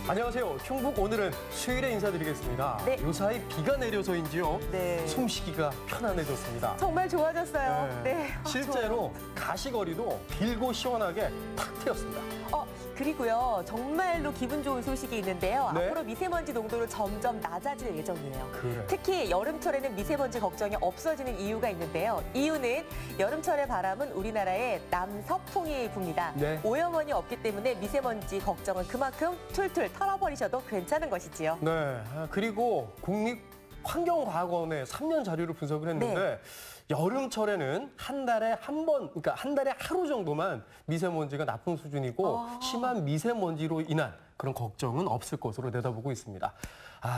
안녕하세요. 충북 오늘은 수요일에 인사드리겠습니다. 네. 요사이 비가 내려서인지요. 네. 숨쉬기가 편안해졌습니다. 정말 좋아졌어요. 네. 실제로 가시거리도 길고 시원하게 탁 트였습니다. 그리고요. 정말로 기분 좋은 소식이 있는데요. 네. 앞으로 미세먼지 농도는 점점 낮아질 예정이에요. 그래요. 특히 여름철에는 미세먼지 걱정이 없어지는 이유가 있는데요. 이유는 여름철의 바람은 우리나라에 남서풍이 붑니다. 네. 오염원이 없기 때문에 미세먼지 걱정은 그만큼 툴툴 털어버리셔도 괜찮은 것이지요. 네. 그리고 국립환경과학원의 3년 자료를 분석을 했는데 여름철에는 한 달에 한 번, 그러니까 한 달에 하루 정도만 미세먼지가 나쁜 수준이고 심한 미세먼지로 인한 그런 걱정은 없을 것으로 내다보고 있습니다.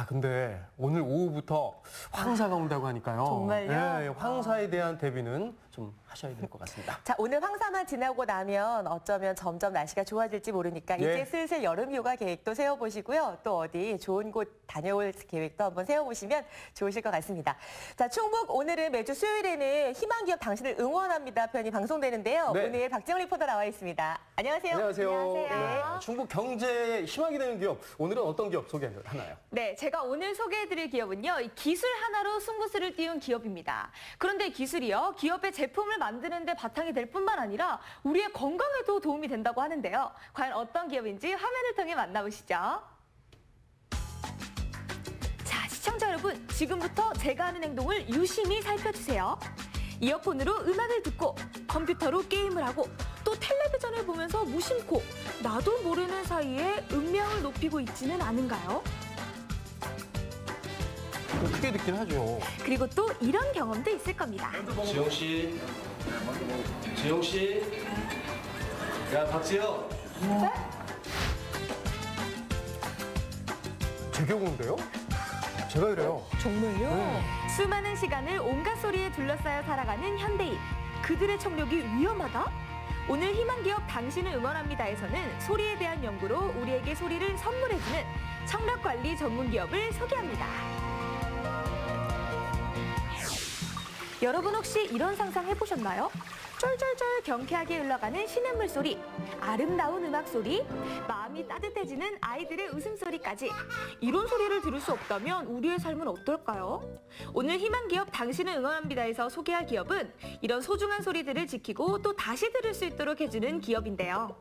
근데 오늘 오후부터 황사가 온다고 하니까요. 정말요? 네, 황사에 대한 대비는 좀 하셔야 될 것 같습니다. 자, 오늘 황사만 지나고 나면 어쩌면 점점 날씨가 좋아질지 모르니까 이제 슬슬 여름 휴가 계획도 세워보시고요. 또 어디 좋은 곳 다녀올 계획도 한번 세워보시면 좋으실 것 같습니다. 자, 충북 오늘은 매주 수요일에는 희망기업 당신을 응원합니다 편이 방송되는데요. 네. 오늘 박정훈 리포터 나와 있습니다. 안녕하세요. 안녕하세요. 안녕하세요. 네, 충북 경제에 희망이 되는 기업, 오늘은 어떤 기업 소개하나요? 네, 제가 오늘 소개해드릴 기업은요, 이 기술 하나로 승부수를 띄운 기업입니다. 그런데 기술이요, 기업의 제품을 만드는 데 바탕이 될 뿐만 아니라 우리의 건강에도 도움이 된다고 하는데요. 과연 어떤 기업인지 화면을 통해 만나보시죠. 자, 시청자 여러분, 지금부터 제가 하는 행동을 유심히 살펴주세요. 이어폰으로 음악을 듣고 컴퓨터로 게임을 하고 또 텔레비전을 보면서 무심코 나도 모르는 사이에 음량을 높이고 있지는 않은가요? 크게 듣긴 하죠. 그리고 또 이런 경험도 있을 겁니다. 지영 씨, 지영 씨, 야 박지영. 제 경우인데요? 제가 이래요. 정말요? 수많은 시간을 온갖 소리에 둘러싸여 살아가는 현대인. 그들의 청력이 위험하다? 오늘 희망기업 당신을 응원합니다에서는 소리에 대한 연구로 우리에게 소리를 선물해주는 청력관리 전문기업을 소개합니다. 여러분 혹시 이런 상상 해보셨나요? 쫄쫄쫄 경쾌하게 흘러가는 시냇물 소리, 아름다운 음악 소리, 마음이 따뜻해지는 아이들의 웃음소리까지 이런 소리를 들을 수 없다면 우리의 삶은 어떨까요? 오늘 희망기업 당신을 응원합니다에서 소개할 기업은 이런 소중한 소리들을 지키고 또 다시 들을 수 있도록 해주는 기업인데요.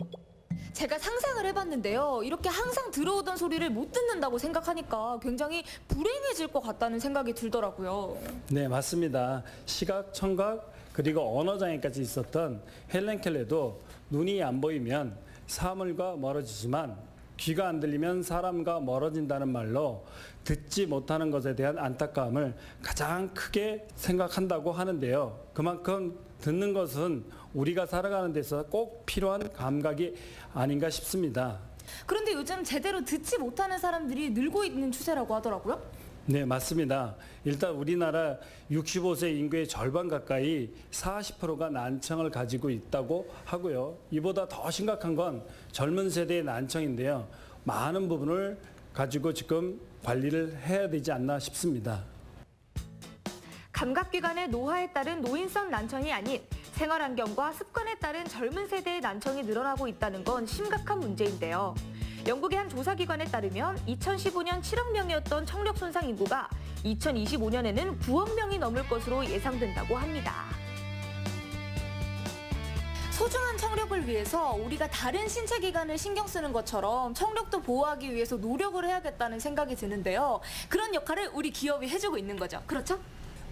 제가 상상을 해봤는데요. 이렇게 항상 들어오던 소리를 못 듣는다고 생각하니까 굉장히 불행해질 것 같다는 생각이 들더라고요. 네, 맞습니다. 시각, 청각, 그리고 언어장애까지 있었던 헬렌 켈레도 눈이 안 보이면 사물과 멀어지지만 귀가 안 들리면 사람과 멀어진다는 말로 듣지 못하는 것에 대한 안타까움을 가장 크게 생각한다고 하는데요. 그만큼 듣는 것은 우리가 살아가는 데서 꼭 필요한 감각이 아닌가 싶습니다. 그런데 요즘 제대로 듣지 못하는 사람들이 늘고 있는 추세라고 하더라고요. 네, 맞습니다. 일단 우리나라 65세 인구의 절반 가까이 40%가 난청을 가지고 있다고 하고요. 이보다 더 심각한 건 젊은 세대의 난청인데요. 많은 부분을 가지고 지금 관리를 해야 되지 않나 싶습니다. 감각기관의 노화에 따른 노인성 난청이 아닌 생활환경과 습관에 따른 젊은 세대의 난청이 늘어나고 있다는 건 심각한 문제인데요. 영국의 한 조사기관에 따르면 2015년 7억 명이었던 청력 손상 인구가 2025년에는 9억 명이 넘을 것으로 예상된다고 합니다. 소중한 청력을 위해서 우리가 다른 신체 기관을 신경 쓰는 것처럼 청력도 보호하기 위해서 노력을 해야겠다는 생각이 드는데요. 그런 역할을 우리 기업이 해주고 있는 거죠. 그렇죠?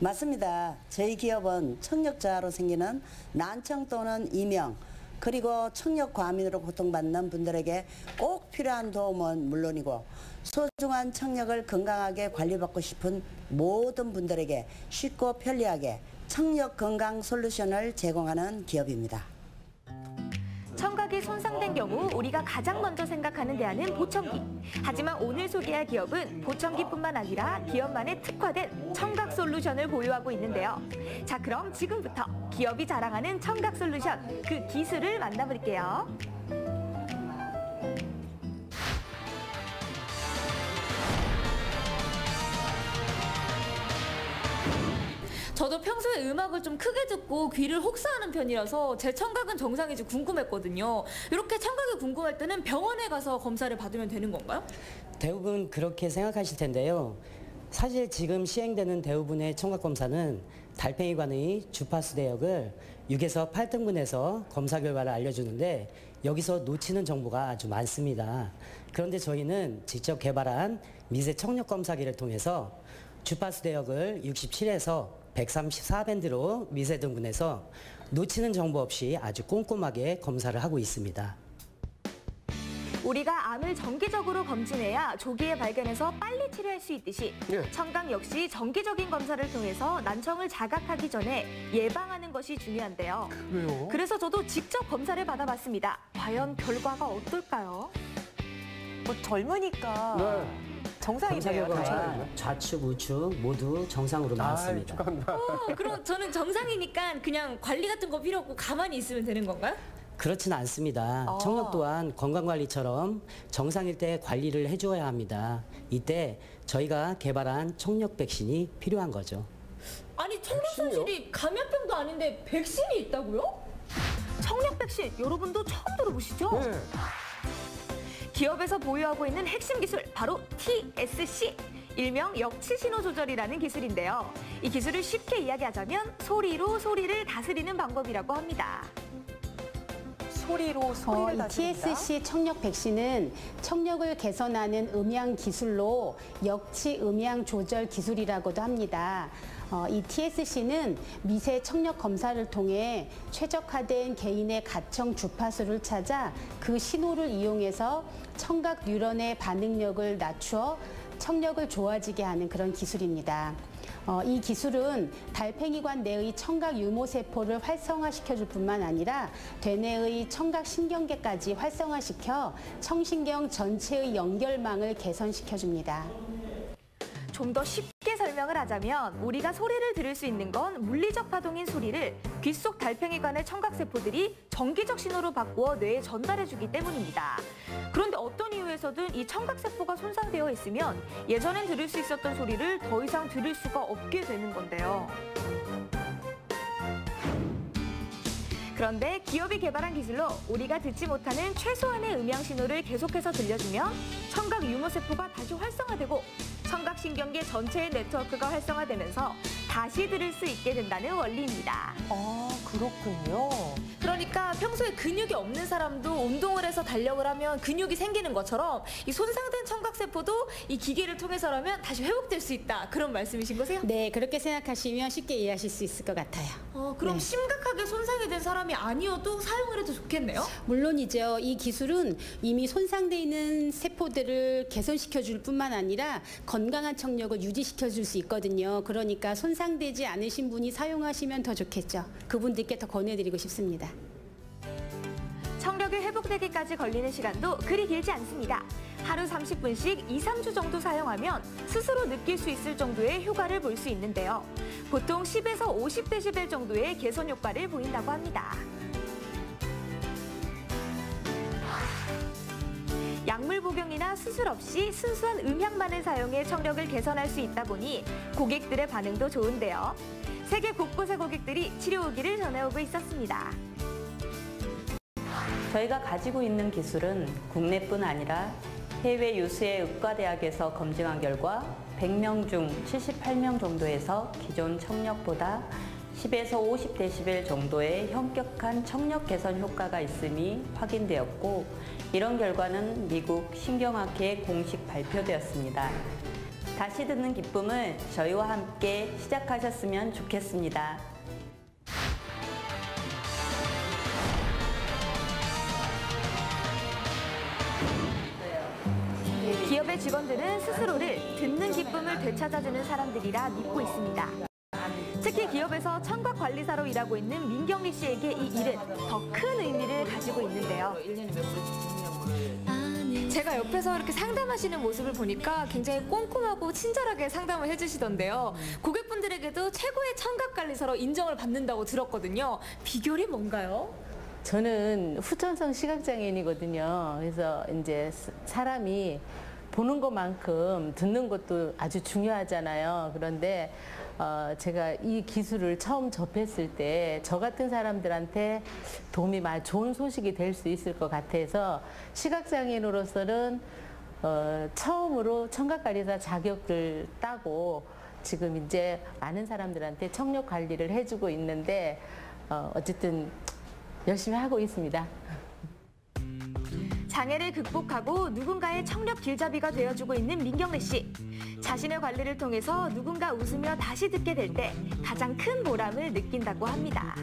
맞습니다. 저희 기업은 청력자로 생기는 난청 또는 이명, 그리고 청력 과민으로 고통받는 분들에게 꼭 필요한 도움은 물론이고 소중한 청력을 건강하게 관리받고 싶은 모든 분들에게 쉽고 편리하게 청력 건강 솔루션을 제공하는 기업입니다. 청각이 손상된 경우 우리가 가장 먼저 생각하는 대안은 보청기. 하지만 오늘 소개할 기업은 보청기뿐만 아니라 기업만의 특화된 청각 솔루션을 보유하고 있는데요. 자, 그럼 지금부터 기업이 자랑하는 청각 솔루션, 그 기술을 만나볼게요. 저도 평소에 음악을 좀 크게 듣고 귀를 혹사하는 편이라서 제 청각은 정상인지 궁금했거든요. 이렇게 청각이 궁금할 때는 병원에 가서 검사를 받으면 되는 건가요? 대부분 그렇게 생각하실 텐데요. 사실 지금 시행되는 대부분의 청각검사는 달팽이관의 주파수 대역을 6에서 8등분해서 검사 결과를 알려주는데 여기서 놓치는 정보가 아주 많습니다. 그런데 저희는 직접 개발한 미세 청력 검사기를 통해서 주파수 대역을 67에서 134밴드로 미세 등분해서 놓치는 정보 없이 아주 꼼꼼하게 검사를 하고 있습니다. 우리가 암을 정기적으로 검진해야 조기에 발견해서 빨리 치료할 수 있듯이 예. 청각 역시 정기적인 검사를 통해서 난청을 자각하기 전에 예방하는 것이 중요한데요. 그래요? 그래서 저도 직접 검사를 받아봤습니다. 과연 결과가 어떨까요? 뭐 젊으니까 네. 정상이네요. 검사 결과가 다행히. 좌측, 우측 모두 정상으로 나왔습니다. 축하합니다. 그럼 저는 정상이니까 그냥 관리 같은 거 필요 없고 가만히 있으면 되는 건가요? 그렇지는 않습니다. 청력 또한 건강관리처럼 정상일 때 관리를 해줘야 합니다. 이때 저희가 개발한 청력 백신이 필요한 거죠. 아니 청력손실이 감염병도 아닌데 백신이 있다고요? 청력 백신 여러분도 처음 들어보시죠? 네. 기업에서 보유하고 있는 핵심 기술 바로 TSC, 일명 역치 신호 조절이라는 기술인데요. 이 기술을 쉽게 이야기하자면 소리로 소리를 다스리는 방법이라고 합니다. 소리로 소리를 이 다스린다. TSC 청력 백신은 청력을 개선하는 음향 기술로 역치 음향 조절 기술이라고도 합니다. 이 TSC는 미세 청력 검사를 통해 최적화된 개인의 가청 주파수를 찾아 그 신호를 이용해서 청각 뉴런의 반응력을 낮추어 청력을 좋아지게 하는 그런 기술입니다. 이 기술은 달팽이관 내의 청각 유모세포를 활성화시켜줄 뿐만 아니라 대뇌의 청각신경계까지 활성화시켜 청신경 전체의 연결망을 개선시켜줍니다. 좀 더 쉽게 설명을 하자면 우리가 소리를 들을 수 있는 건 물리적 파동인 소리를 귀 속 달팽이관의 청각세포들이 전기적 신호로 바꾸어 뇌에 전달해주기 때문입니다. 그런데 어떤 이유에서든 이 청각세포가 손상되어 있으면 예전엔 들을 수 있었던 소리를 더 이상 들을 수가 없게 되는 건데요. 그런데 기업이 개발한 기술로 우리가 듣지 못하는 최소한의 음향 신호를 계속해서 들려주면 청각 유모세포가 다시 활성화되고 청각신경계 전체의 네트워크가 활성화되면서 다시 들을 수 있게 된다는 원리입니다. 그렇군요. 그러니까 평소에 근육이 없는 사람도 운동을 해서 달력을 하면 근육이 생기는 것처럼 이 손상된 청각세포도 이 기계를 통해서라면 다시 회복될 수 있다. 그런 말씀이신 거세요? 네, 그렇게 생각하시면 쉽게 이해하실 수 있을 것 같아요. 그럼 네. 심각하게 손상이 된 사람이 아니어도 사용을 해도 좋겠네요? 물론이죠. 이 기술은 이미 손상돼 있는 세포들을 개선시켜 줄 뿐만 아니라 건강한 청력을 유지시켜 줄 수 있거든요. 그러니까 손상되지 않으신 분이 사용하시면 더 좋겠죠. 그분들께 더 권해드리고 싶습니다. 청력이 회복되기까지 걸리는 시간도 그리 길지 않습니다. 하루 30분씩 2, 3주 정도 사용하면 스스로 느낄 수 있을 정도의 효과를 볼 수 있는데요. 보통 10에서 50데시벨 정도의 개선 효과를 보인다고 합니다. 약물 복용이나 수술 없이 순수한 음향만을 사용해 청력을 개선할 수 있다 보니 고객들의 반응도 좋은데요. 세계 곳곳의 고객들이 치료 후기를 전해오고 있었습니다. 저희가 가지고 있는 기술은 국내뿐 아니라 해외 유수의 의과대학에서 검증한 결과 100명 중 78명 정도에서 기존 청력보다 10에서 50데시벨 정도의 현격한 청력 개선 효과가 있음이 확인되었고, 이런 결과는 미국 신경학회에 공식 발표되었습니다. 다시 듣는 기쁨을 저희와 함께 시작하셨으면 좋겠습니다. 기업의 직원들은 스스로를 듣는 기쁨을 되찾아주는 사람들이라 믿고 있습니다. 특히 기업에서 청각관리사로 일하고 있는 민경리 씨에게 이 일은 더 큰 의미를 가지고 있는데요. 제가 옆에서 이렇게 상담하시는 모습을 보니까 굉장히 꼼꼼하고 친절하게 상담을 해주시던데요. 고객분들에게도 최고의 청각관리사로 인정을 받는다고 들었거든요. 비결이 뭔가요? 저는 후천성 시각장애인이거든요. 그래서 이제 사람이 보는 것만큼 듣는 것도 아주 중요하잖아요. 그런데 제가 이 기술을 처음 접했을 때 저 같은 사람들한테 도움이 많이 좋은 소식이 될 수 있을 것 같아서 시각장애인으로서는 처음으로 청각관리사 자격을 따고 지금 이제 많은 사람들한테 청력 관리를 해주고 있는데 어쨌든 열심히 하고 있습니다. 장애를 극복하고 누군가의 청력 길잡이가 되어주고 있는 민경래 씨. 자신의 관리를 통해서 누군가 웃으며 다시 듣게 될 때 가장 큰 보람을 느낀다고 합니다.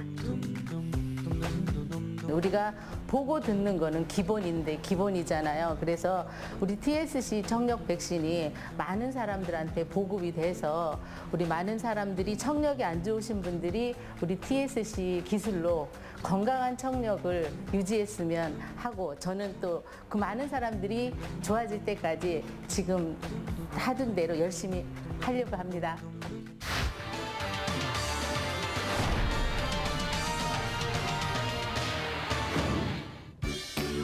우리가 보고 듣는 거는 기본이잖아요. 그래서 우리 TSC 청력 백신이 많은 사람들한테 보급이 돼서 우리 많은 사람들이 청력이 안 좋으신 분들이 우리 TSC 기술로 건강한 청력을 유지했으면 하고 저는 또 그 많은 사람들이 좋아질 때까지 지금 하던 대로 열심히 하려고 합니다.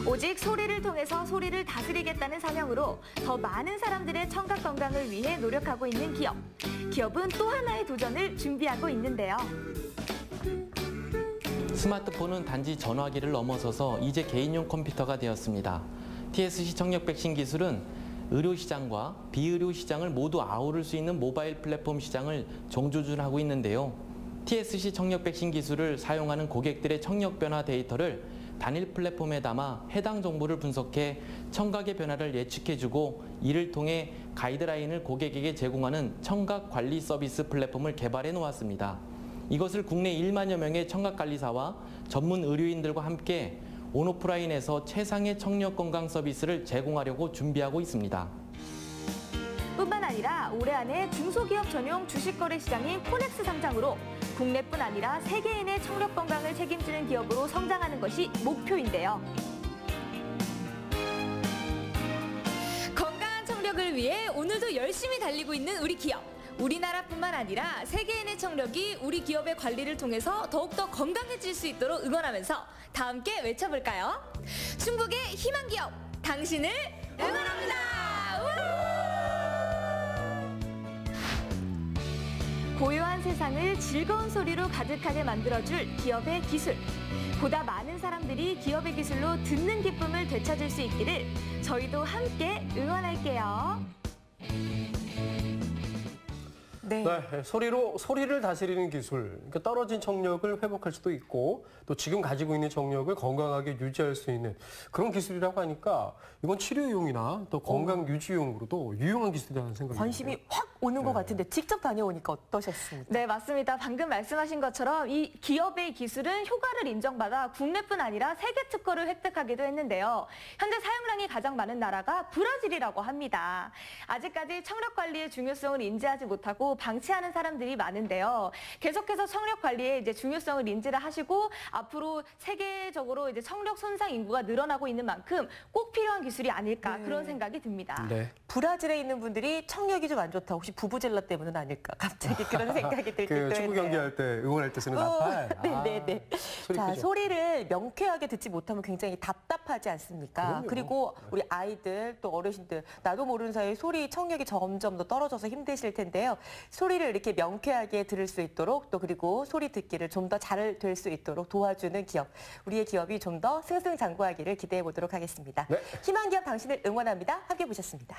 오직 소리를 통해서 소리를 다스리겠다는 사명으로 더 많은 사람들의 청각 건강을 위해 노력하고 있는 기업. 기업은 또 하나의 도전을 준비하고 있는데요. 스마트폰은 단지 전화기를 넘어서서 이제 개인용 컴퓨터가 되었습니다. TSC 청력 백신 기술은 의료 시장과 비의료 시장을 모두 아우를 수 있는 모바일 플랫폼 시장을 정조준하고 있는데요. TSC 청력 백신 기술을 사용하는 고객들의 청력 변화 데이터를 단일 플랫폼에 담아 해당 정보를 분석해 청각의 변화를 예측해주고 이를 통해 가이드라인을 고객에게 제공하는 청각 관리 서비스 플랫폼을 개발해 놓았습니다. 이것을 국내 1만여 명의 청각관리사와 전문 의료인들과 함께 온오프라인에서 최상의 청력 건강 서비스를 제공하려고 준비하고 있습니다. 뿐만 아니라 올해 안에 중소기업 전용 주식거래 시장인 코넥스 상장으로 국내뿐 아니라 세계인의 청력 건강을 책임지는 기업으로 성장하는 것이 목표인데요. 건강한 청력을 위해 오늘도 열심히 달리고 있는 우리 기업. 우리나라뿐만 아니라 세계인의 청력이 우리 기업의 관리를 통해서 더욱더 건강해질 수 있도록 응원하면서 다 함께 외쳐볼까요? 충북의 희망 기업, 당신을 응원합니다. 고요한 세상을 즐거운 소리로 가득하게 만들어줄 기업의 기술. 보다 많은 사람들이 기업의 기술로 듣는 기쁨을 되찾을 수 있기를 저희도 함께 응원할게요. 네, 소리를 다스리는 기술. 그러니까 떨어진 청력을 회복할 수도 있고 또 지금 가지고 있는 청력을 건강하게 유지할 수 있는 그런 기술이라고 하니까 이건 치료용이나 또 건강 유지용으로도 유용한 기술이라는 생각이 관심이 듭니다. 확 오는 것 같은데 직접 다녀오니까 어떠셨습니까? 네, 맞습니다. 방금 말씀하신 것처럼 이 기업의 기술은 효과를 인정받아 국내뿐 아니라 세계 특허를 획득하기도 했는데요. 현재 사용량이 가장 많은 나라가 브라질이라고 합니다. 아직까지 청력 관리의 중요성을 인지하지 못하고 방치하는 사람들이 많은데요. 계속해서 청력 관리의 이제 중요성을 인지를 하시고 앞으로 세계적으로 이제 청력 손상 인구가 늘어나고 있는 만큼 꼭 필요한 기술이 아닐까 그런 생각이 듭니다. 네. 브라질에 있는 분들이 청력이 좀 안 좋다. 혹시 부부젤라 때문은 아닐까? 갑자기 그런 생각이 들 때도 그 축구 경기할 때 응원할 때 쓰는 나팔. 네네네. 자, 소리를 명쾌하게 듣지 못하면 굉장히 답답하지 않습니까? 그럼요. 그리고 우리 아이들 또 어르신들 나도 모르는 사이에 소리 청력이 점점 더 떨어져서 힘드실 텐데요. 소리를 이렇게 명쾌하게 들을 수 있도록 또 그리고 소리 듣기를 좀 더 잘 될 수 있도록 도와주는 기업. 우리의 기업이 좀 더 승승장구하기를 기대해 보도록 하겠습니다. 네. 희망기업 당신을 응원합니다. 함께 보셨습니다.